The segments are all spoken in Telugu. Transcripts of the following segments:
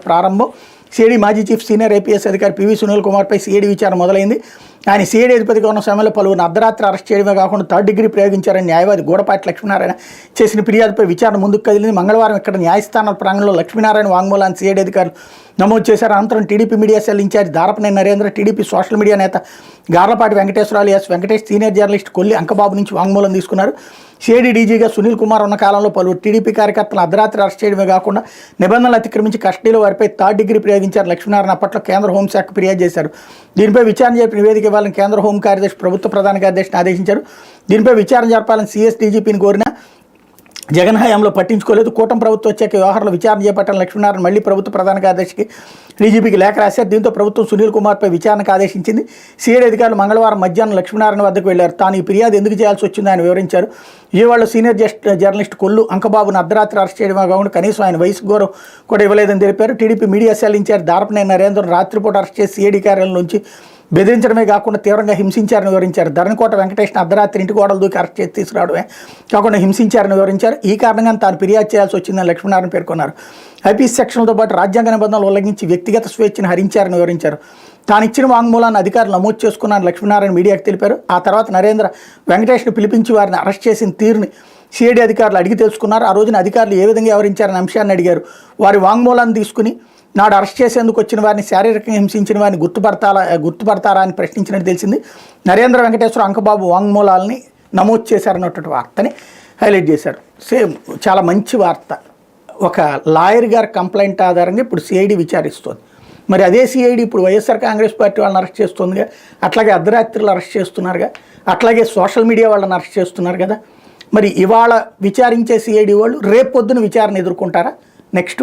ప్రారంభం సిఐడి మాజీ చీఫ్ సీనియర్ ఐపీఎస్ అధికారి పివి సునీల్ కుమార్పై సిఐడి విచారణ మొదలైంది. ఆయన సిఐడి అధిపతిగా ఉన్న సమయంలో పలువురు అర్ధరాత్రి అరెస్ట్ చేయడమే కాకుండా థర్డ్ డిగ్రీ ప్రయోగించారని న్యాయవాది గూడపాటి లక్ష్మీనారాయణ చేసిన ఫిర్యాదుపై విచారణ ముందుకు కదిలింది. మంగళవారం ఇక్కడ న్యాయస్థానాల ప్రాంగణంలో లక్ష్మీనారాయణ వాంగ్మూలాన్ని సిఐడి అధికారులు నమోదు చేశారు. అనంతరం TDP media cell incharge Darapaneni Narendra, TDP social media నేత Garlapati Venkateswararao S Venkatesh, senior journalist Kolli Ankababu నుంచి వాంగ్మూలం తీసుకున్నారు. సిఐడి డీజీగా సునీల్ కుమార్ ఉన్న కాలంలో పలువురు టీడీపీ కార్యకర్తలు అర్ధరాత్రి అరెస్ట్ చేయడమే కాకుండా నిబంధనలు అతిక్రమించి కస్టడీలో వారిపై థర్డ్ డిగ్రీ ప్రయోగించారు. లక్ష్మీనారాయణ అప్పట్లో కేంద్ర హోంశాఖ ఫిర్యాదు చేశారు. దీనిపై విచారణ జరిపి నివేదిక ఇవ్వాలని కేంద్ర హోం కార్యదర్శి ప్రభుత్వ ప్రధాన కార్యదర్శిని ఆదేశించారు. దీనిపై విచారణ జరపాలని సీఎస్ డీజీపీని కోరిన జగన్ హయాంలో పట్టించుకోలేదు. కూటమి ప్రభుత్వం వచ్చాక వ్యవహారంలో విచారణ చేపట్టాలని లక్ష్మీనారాయణ మళ్లీ ప్రభుత్వ ప్రధాన కార్యదర్శికి డీజీపీకి లేఖ రాశారు. దీంతో ప్రభుత్వం సునీల్ కుమార్పై విచారణకు ఆదేశించింది. సిఐడి అధికారులు మంగళవారం మధ్యాహ్నం లక్ష్మీనారాయణ వద్దకు వెళ్లారు. తాను ఈ ఫిర్యాదు ఎందుకు చేయాల్సి వచ్చిందో ఆయన వివరించారు. విజయవాడలో సీనియర్ జర్నలిస్ట్ కొల్లు అంకబాబును అర్ధరాత్రి అరెస్ట్ చేయడమే కాకుండా కనీసం ఆయన వయసు గౌరవం కూడా ఇవ్వలేదని తెలిపారు. TDP media cell incharge Darapaneni Narendra రాత్రిపూట అరెస్ట్ చేసి సిఐడి కార్యాలయం నుంచి బెదిరించడమే కాకుండా తీవ్రంగా హింసించారని వివరించారు. ధరణికోట వెంకటేష్ను అర్ధరాత్రి ఇంటి గోడలు దూకి అరెస్ట్ చేసి తీసుకురావడమే కాకుండా హింసించారని వివరించారు. ఈ కారణంగా తాను ఫిర్యాదు చేయాల్సి వచ్చిందని లక్ష్మీనారాయణ పేర్కొన్నారు. ఐపీసీ సెక్షన్లతో పాటు రాజ్యాంగ నిబంధనలు ఉల్లంఘించి వ్యక్తిగత స్వేచ్ఛను హరించారని వివరించారు. తాను ఇచ్చిన వాంగ్మూలాన్ని అధికారులు నమోదు చేసుకున్నారని లక్ష్మీనారాయణ మీడియాకు తెలిపారు. ఆ తర్వాత నరేంద్ర వెంకటేష్ను పిలిపించి వారిని అరెస్ట్ చేసిన తీరుని సిఐడి అధికారులు అడిగి తెలుసుకున్నారు. ఆ రోజున అధికారులు ఏ విధంగా వ్యవహరించారనే అంశాన్ని అడిగారు. వారి వాంగ్మూలాన్ని తీసుకుని నాడు అరెస్ట్ చేసేందుకు వచ్చిన వారిని శారీరకంగా హింసించిన వారిని గుర్తుపడతారా అని ప్రశ్నించినట్టు తెలిసింది. నరేంద్ర వెంకటేశ్వర అంకబాబు వాంగ్మూలాలని నమోదు చేశారన్నటువంటి వార్తని హైలైట్ చేశారు. సేమ్ చాలా మంచి వార్త. ఒక లాయర్ గారి కంప్లైంట్ ఆధారంగా ఇప్పుడు సిఐడి విచారిస్తుంది. మరి అదే సిఐడి ఇప్పుడు వైఎస్ఆర్ కాంగ్రెస్ పార్టీ వాళ్ళని అరెస్ట్ చేస్తుందిగా, అట్లాగే అర్ధరాత్రులు అరెస్ట్ చేస్తున్నారుగా, అట్లాగే సోషల్ మీడియా వాళ్ళని అరెస్ట్ చేస్తున్నారు కదా. మరి ఇవాళ విచారించే సిఐడి వాళ్ళు రేపు పొద్దున విచారణ ఎదుర్కొంటారా నెక్స్ట్?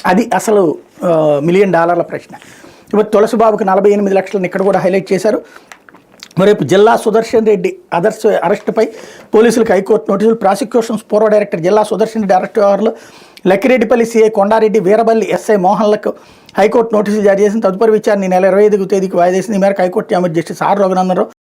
అది అసలు $1 మిలియన్ ప్రశ్న. ఇప్పుడు తులసిబాబుకి 48 లక్షలను ఇక్కడ కూడా హైలైట్ చేశారు. రేపు జిల్లా సుదర్శన్ రెడ్డి అరెస్టుపై పోలీసులకు హైకోర్టు నోటీసులు. ప్రాసిక్యూషన్స్ పూర్వ డైరెక్టర్ జిల్లా సుదర్శన్ రెడ్డి అరెస్టు వ్యవహారంలో లక్కిరెడ్డిపల్లి సీఐ కొండారెడ్డి, వీరబల్లి ఎస్ఐ మోహన్లకు హైకోర్టు నోటీసులు జారీ చేసింది. తదుపరి విచారణ ఈ నెల 25వ తేదీకి వాయిదా వేసింది. ఈ మేరకు హైకోర్టు న్యాయమూర్తి జస్టిస్ ఆర్ రఘునందనరావు